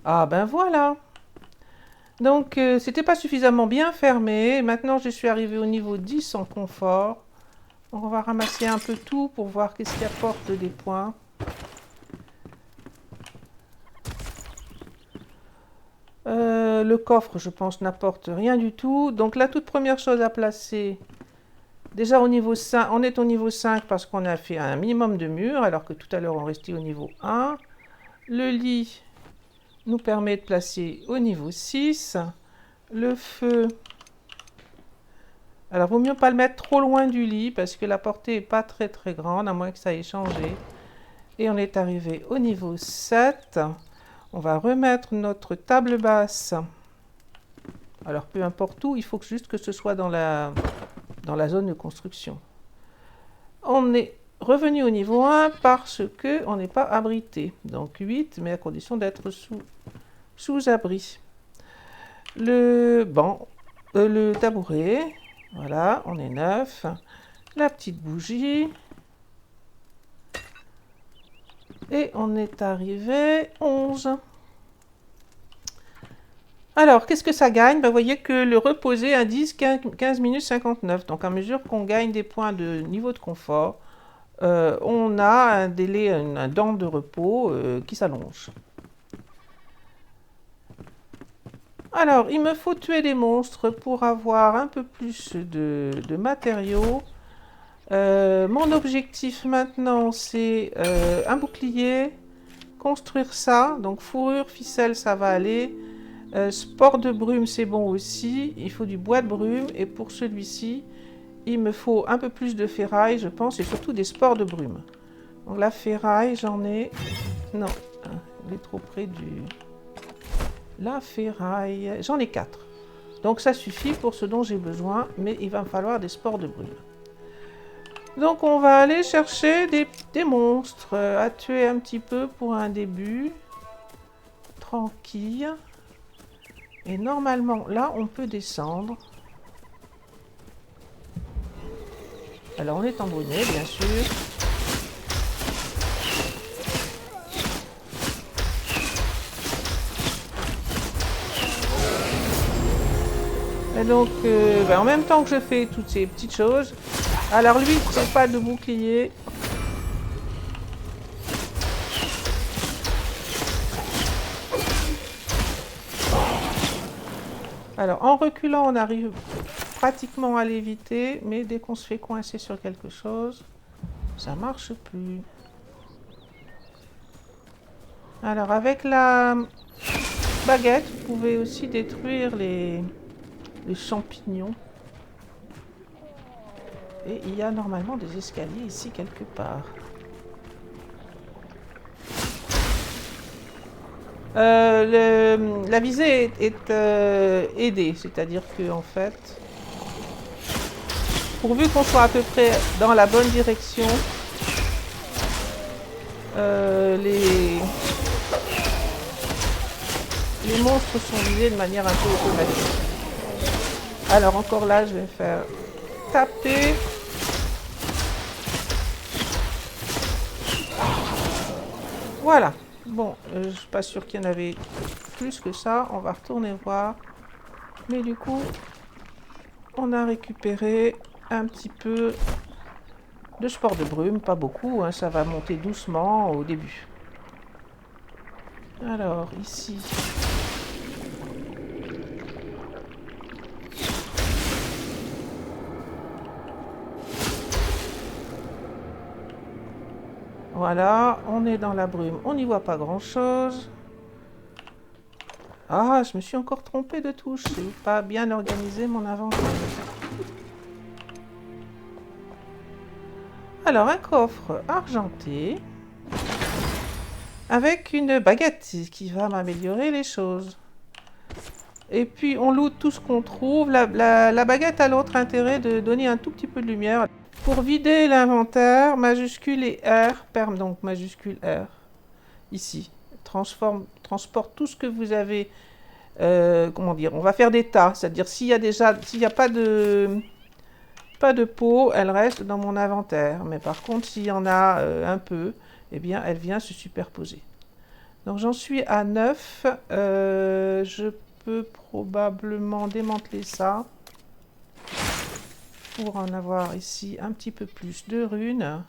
Ah ben voilà. Donc c'était pas suffisamment bien fermé. Maintenant je suis arrivée au niveau 10 en confort. On va ramasser un peu tout pour voir qu'est-ce qui apporte des points. Le coffre, je pense, n'apporte rien du tout. Donc la toute première chose à placer, déjà au niveau 5, on est au niveau 5 parce qu'on a fait un minimum de murs, alors que tout à l'heure on restait au niveau 1. Le lit nous permet de placer au niveau 6. Le feu, alors vaut mieux pas le mettre trop loin du lit parce que la portée n'est pas très très grande, à moins que ça ait changé. Et on est arrivé au niveau 7. On va remettre notre table basse. Alors peu importe où, il faut juste que ce soit dans la zone de construction. On est revenu au niveau 1 parce qu'on n'est pas abrité. Donc 8, mais à condition d'être sous abri. Le banc, le tabouret, voilà, on est 9. La petite bougie. Et on est arrivé 11. Alors, qu'est-ce que ça gagne? Vous voyez que le reposer indique 15 minutes 59. Donc, à mesure qu'on gagne des points de niveau de confort, on a un délai, un temps de repos qui s'allonge. Alors, il me faut tuer des monstres pour avoir un peu plus de matériaux. Mon objectif maintenant, c'est un bouclier, construire ça. Donc, fourrure, ficelle, ça va aller. Sport de brume, c'est bon aussi. Il faut du bois de brume. Et pour celui-ci, il me faut un peu plus de ferraille, je pense, et surtout des spores de brume. Donc la ferraille, j'en ai... Non, il est trop près du... La ferraille... J'en ai 4. Donc ça suffit pour ce dont j'ai besoin, mais il va me falloir des spores de brume. Donc on va aller chercher des monstres à tuer un petit peu pour un début. Tranquille. Et normalement, là, on peut descendre. Alors, on est embrunné, bien sûr. Et donc, en même temps que je fais toutes ces petites choses, alors lui, c'est pas de bouclier. Alors, en reculant, on arrive pratiquement à l'éviter, mais dès qu'on se fait coincer sur quelque chose, ça marche plus. Alors, avec la baguette, vous pouvez aussi détruire les champignons. Et il y a normalement des escaliers ici quelque part. La visée est aidée, c'est-à-dire que en fait, pourvu qu'on soit à peu près dans la bonne direction, les monstres sont visés de manière un peu automatique. Alors encore là, je vais faire taper. Voilà. Bon, je suis pas sûre qu'il y en avait plus que ça. On va retourner voir. Mais du coup, on a récupéré un petit peu de sport de brume. Pas beaucoup, hein, ça va monter doucement au début. Alors, ici... Voilà, on est dans la brume, on n'y voit pas grand-chose. Ah, je me suis encore trompée de touche. J'ai pas bien organisé mon inventaire. Alors, un coffre argenté avec une baguette qui va m'améliorer les choses. Et puis, on loot tout ce qu'on trouve. La baguette a l'autre intérêt de donner un tout petit peu de lumière. Pour vider l'inventaire, majuscule et R, perm donc majuscule R, ici. Transporte tout ce que vous avez. Comment dire? On va faire des tas, c'est-à-dire s'il n'y a pas de peau, elle reste dans mon inventaire. Mais par contre, s'il y en a un peu, eh bien, elle vient se superposer. Donc j'en suis à 9. Je peux probablement démanteler ça pour en avoir ici un petit peu plus de runes.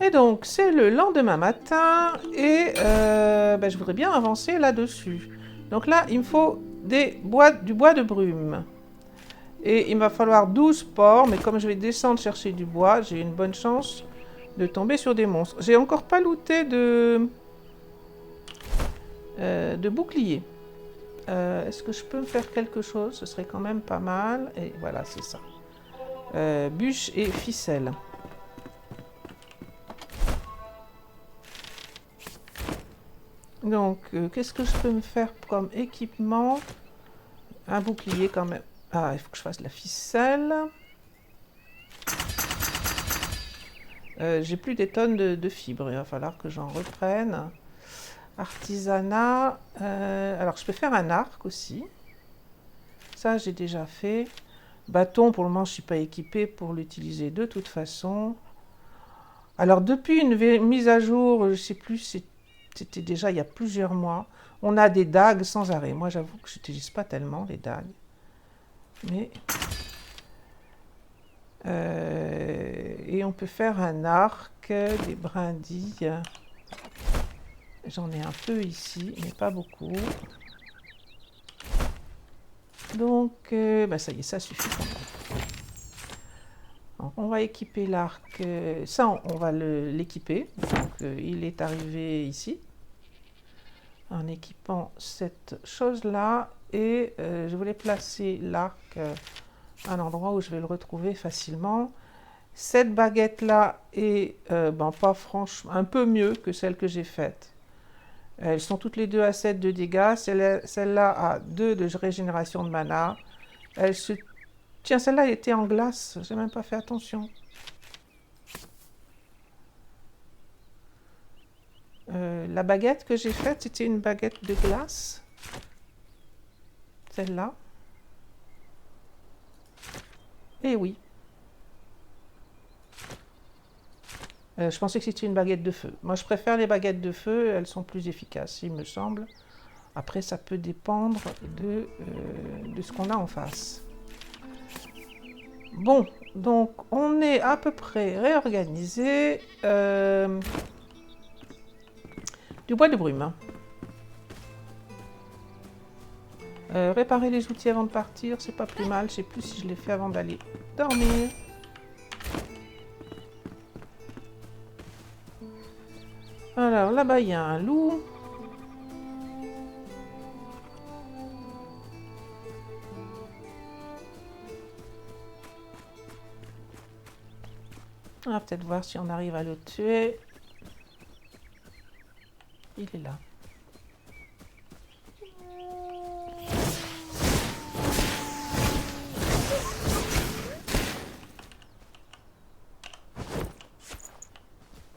Et donc, c'est le lendemain matin et je voudrais bien avancer là-dessus. Donc là, il me faut du bois de brume. Et il va falloir 12 porcs, mais comme je vais descendre chercher du bois, j'ai une bonne chance de tomber sur des monstres. J'ai encore pas looté de bouclier. Est-ce que je peux me faire quelque chose? Ce serait quand même pas mal. Et voilà, c'est ça. Bûche et ficelle. Donc, qu'est-ce que je peux me faire comme équipement? Un bouclier quand même. Ah, il faut que je fasse de la ficelle. J'ai plus des tonnes de fibres. Il va falloir que j'en reprenne. Artisanat. Alors, je peux faire un arc aussi. Ça, j'ai déjà fait. Bâton, pour le moment, je ne suis pas équipée pour l'utiliser de toute façon. Alors, depuis une mise à jour, je ne sais plus, c'était déjà il y a plusieurs mois, on a des dagues sans arrêt. Moi, j'avoue que je n'utilise pas tellement les dagues. Mais... et on peut faire un arc, des brindilles. J'en ai un peu ici, mais pas beaucoup. Donc, ça y est, ça suffit quand même. Donc, on va équiper l'arc. Ça, on va l'équiper. Donc, il est arrivé ici. En équipant cette chose-là. Et je voulais placer l'arc à un endroit où je vais le retrouver facilement. Cette baguette-là est pas franchement, un peu mieux que celle que j'ai faite. Elles sont toutes les deux à 7 de dégâts. Celle-là a 2 de régénération de mana. Tiens, celle-là était en glace. J'ai même pas fait attention. La baguette que j'ai faite, c'était une baguette de glace. Celle-là. Eh oui. Je pensais que c'était une baguette de feu. Moi, je préfère les baguettes de feu. Elles sont plus efficaces, il me semble. Après, ça peut dépendre de ce qu'on a en face. Bon, donc on est à peu près réorganisé. Du bois de brume. Réparer les outils avant de partir, c'est pas plus mal. Je sais plus si je l'ai fait avant d'aller dormir. Alors là-bas, il y a un loup. On va peut-être voir si on arrive à le tuer. Il est là.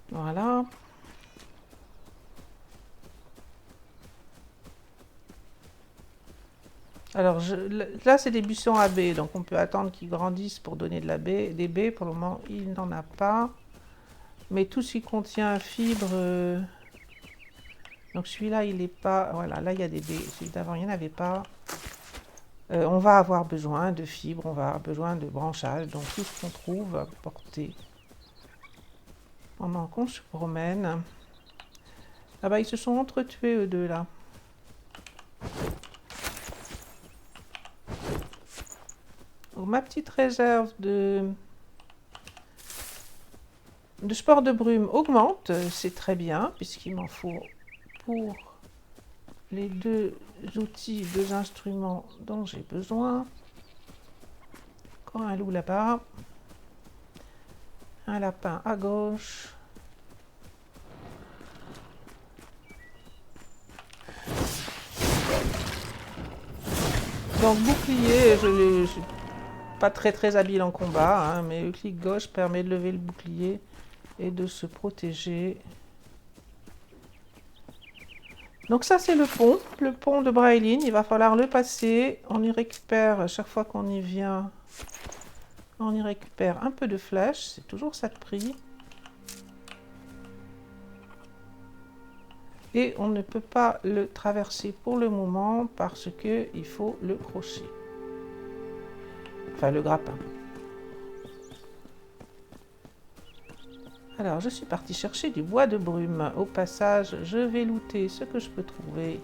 Voilà. Alors là, c'est des buissons à baies, donc on peut attendre qu'ils grandissent pour donner des baies. Pour le moment, il n'en a pas. Mais tout ce qui contient fibre... Donc celui-là, il n'est pas... Voilà, là, il y a des baies. Celui d'avant, il n'y en avait pas. On va avoir besoin de fibres, on va avoir besoin de branchage. Donc tout ce qu'on trouve à porter pendant qu'on se promène. Ah bah, ils se sont entretués, eux deux, là. Donc, ma petite réserve de spores de brume augmente. C'est très bien, puisqu'il m'en faut pour les deux outils, deux instruments dont j'ai besoin. Encore un loup là-bas. Un lapin à gauche. Donc bouclier, je suis pas très habile en combat, hein, mais le clic gauche permet de lever le bouclier et de se protéger. Donc ça c'est le pont de Braeline, il va falloir le passer. On y récupère, chaque fois qu'on y vient, on y récupère un peu de flèches, c'est toujours ça de prix. Et on ne peut pas le traverser pour le moment parce qu'il faut le crochet. Enfin le grappin. Alors je suis partie chercher du bois de brume. Au passage, je vais looter ce que je peux trouver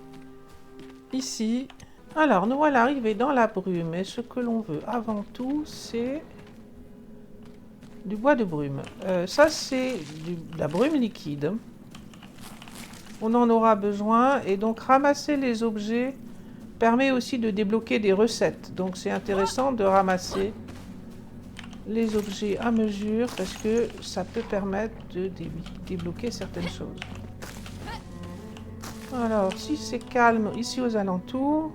ici. Alors nous voilà arrivés dans la brume et ce que l'on veut avant tout c'est du bois de brume. Ça c'est de la brume liquide. On en aura besoin et donc ramasser les objets permet aussi de débloquer des recettes. Donc c'est intéressant de ramasser les objets à mesure parce que ça peut permettre de débloquer certaines choses. Alors si c'est calme ici aux alentours,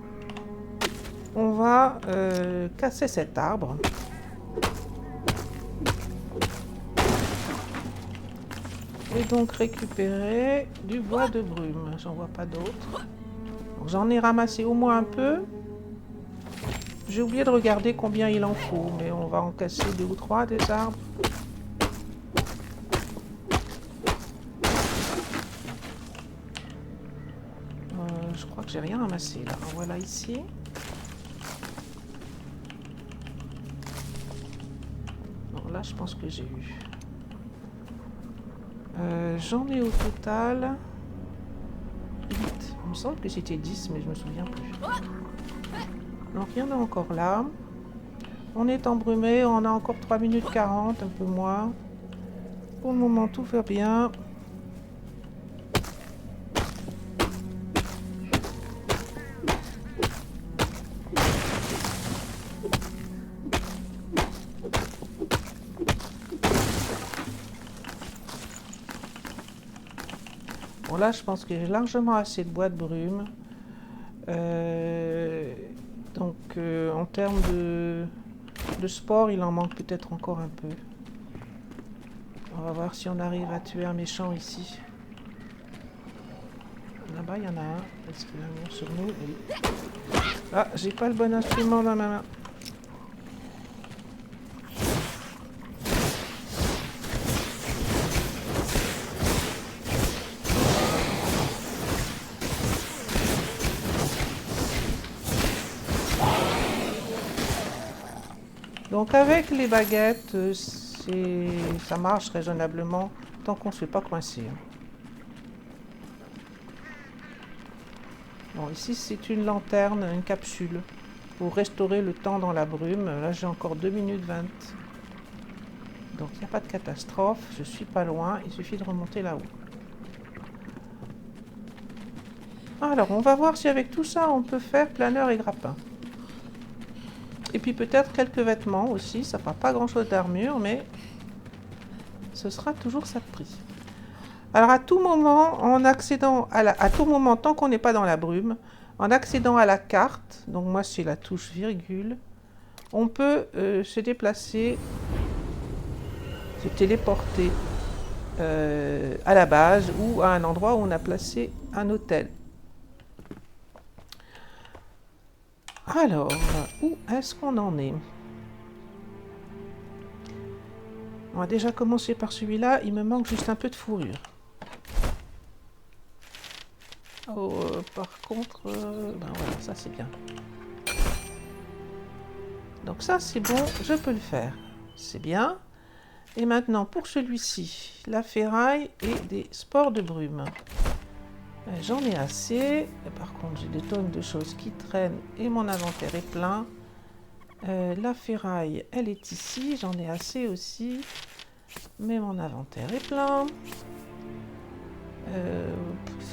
on va casser cet arbre. Et donc récupérer du bois de brume. J'en vois pas d'autres. J'en ai ramassé au moins un peu. J'ai oublié de regarder combien il en faut, mais on va en casser 2 ou 3 des arbres. Je crois que j'ai rien ramassé là. Voilà ici. Non, là je pense que j'ai eu. J'en ai au total 8. Il me semble que c'était 10, mais je me souviens plus. Donc il y en a encore là. On est embrumé, on a encore 3 minutes 40, un peu moins. Pour le moment, tout va bien. Bon là, je pense que j'ai largement assez de bois de brume. En termes de sport, il en manque peut-être encore un peu. On va voir si on arrive à tuer un méchant ici. Là-bas, il y en a un. Est-ce qu'il va venir sur nous? Oui. Ah, j'ai pas le bon instrument dans ma main. Donc avec les baguettes, ça marche raisonnablement tant qu'on ne se fait pas coincer. Bon, ici c'est une lanterne, une capsule pour restaurer le temps dans la brume. Là j'ai encore 2 minutes 20. Donc il n'y a pas de catastrophe, je suis pas loin, il suffit de remonter là-haut. Alors on va voir si avec tout ça on peut faire planeur et grappin. Et puis peut-être quelques vêtements aussi, ça ne fera pas grand chose d'armure, mais ce sera toujours ça de prix. Alors à tout moment, en accédant à tout moment, tant qu'on n'est pas dans la brume, en accédant à la carte, donc moi c'est la touche virgule, on peut se déplacer, se téléporter à la base ou à un endroit où on a placé un hôtel. Alors, où est-ce qu'on en est? On va déjà commencer par celui-là, il me manque juste un peu de fourrure. Oh, par contre, ben voilà, ça c'est bien. Donc ça c'est bon, je peux le faire. C'est bien. Et maintenant pour celui-ci, la ferraille et des spores de brume. J'en ai assez. Par contre, j'ai des tonnes de choses qui traînent et mon inventaire est plein. La ferraille, elle est ici. J'en ai assez aussi. Mais mon inventaire est plein.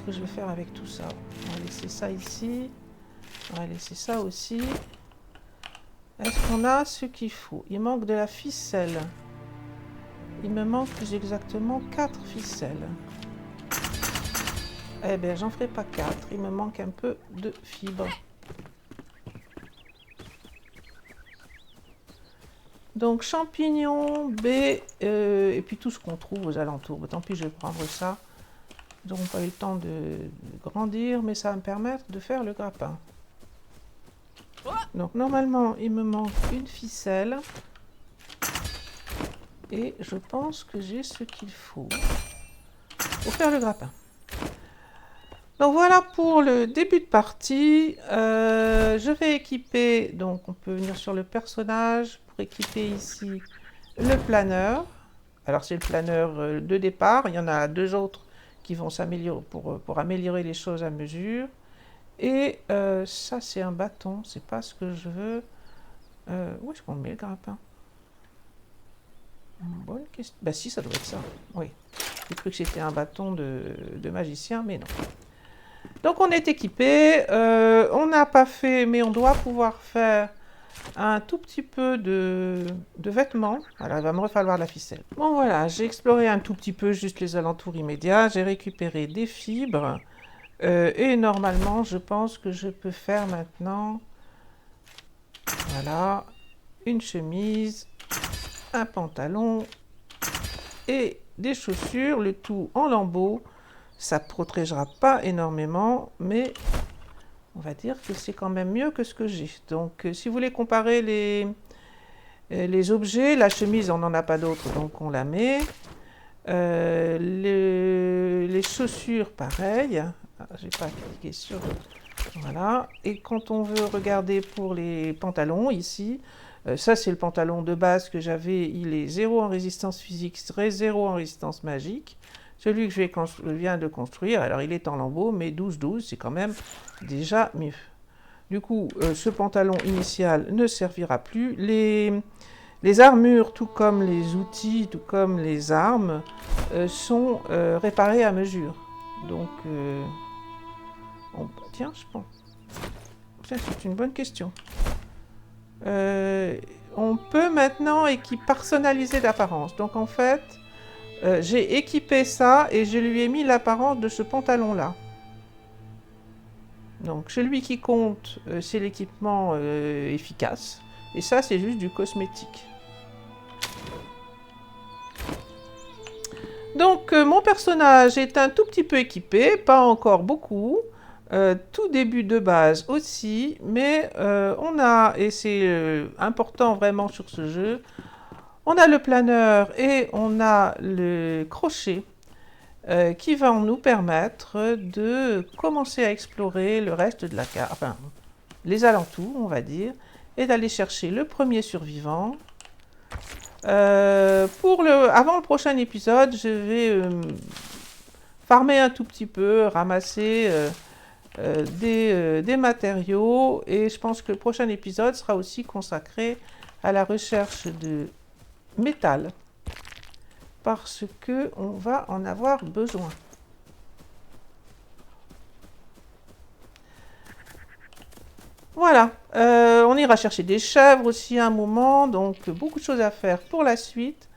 qu'est-ce que je vais faire avec tout ça? On va laisser ça ici. On va laisser ça aussi. Est-ce qu'on a ce qu'il faut? Il manque de la ficelle. Il me manque plus exactement 4 ficelles. Eh bien, j'en ferai pas 4. Il me manque un peu de fibres. Donc, champignons, baies, et puis tout ce qu'on trouve aux alentours. Bon, tant pis, je vais prendre ça. Ils n'auront pas eu le temps de grandir, mais ça va me permettre de faire le grappin. Donc, normalement, il me manque une ficelle. Et je pense que j'ai ce qu'il faut pour faire le grappin. Donc voilà pour le début de partie. Je vais équiper, donc on peut venir sur le personnage pour équiper ici le planeur. Alors c'est le planeur de départ, il y en a 2 autres qui vont s'améliorer pour améliorer les choses à mesure. Et ça c'est un bâton, c'est pas ce que je veux. Où est-ce qu'on met le grappin? Bonne question. Bah si, ça doit être ça. Oui. J'ai cru que c'était un bâton de magicien, mais non. Donc on est équipé. On n'a pas fait, mais on doit pouvoir faire un tout petit peu de vêtements. Alors il va me falloir la ficelle. Bon voilà, j'ai exploré un tout petit peu juste les alentours immédiats. J'ai récupéré des fibres. Et normalement, je pense que je peux faire maintenant, voilà, une chemise, un pantalon et des chaussures, le tout en lambeaux. Ça ne protégera pas énormément, mais on va dire que c'est quand même mieux que ce que j'ai. Donc, si vous voulez comparer les objets, la chemise, on n'en a pas d'autres, donc on la met. Les chaussures, pareil. J'ai pas cliqué sur... Voilà. Et quand on veut regarder pour les pantalons, ici, ça c'est le pantalon de base que j'avais. Il est 0 en résistance physique, 0 en résistance magique. Celui que je viens de construire, alors il est en lambeaux, mais 12-12, c'est quand même déjà mieux. Du coup, ce pantalon initial ne servira plus. Les armures, tout comme les outils, tout comme les armes, sont réparées à mesure. Donc, tiens, je pense. C'est une bonne question. On peut maintenant personnaliser l'apparence. Donc, en fait, j'ai équipé ça et je lui ai mis l'apparence de ce pantalon-là. Donc, celui qui compte, c'est l'équipement efficace. Et ça, c'est juste du cosmétique. Donc, mon personnage est un tout petit peu équipé, pas encore beaucoup. Tout début de base aussi, mais on a, et c'est important vraiment sur ce jeu, on a le planeur et on a le crochet qui vont nous permettre de commencer à explorer le reste de la carte, enfin les alentours on va dire, et d'aller chercher le premier survivant. Avant le prochain épisode, je vais farmer un tout petit peu, ramasser des matériaux, et je pense que le prochain épisode sera aussi consacré à la recherche de métal, parce que on va en avoir besoin. Voilà, on ira chercher des chèvres aussi à un moment, donc beaucoup de choses à faire pour la suite.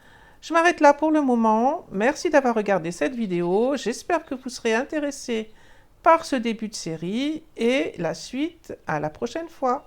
Je m'arrête là pour le moment. Merci d'avoir regardé cette vidéo. J'espère que vous serez intéressés par ce début de série et la suite à la prochaine fois.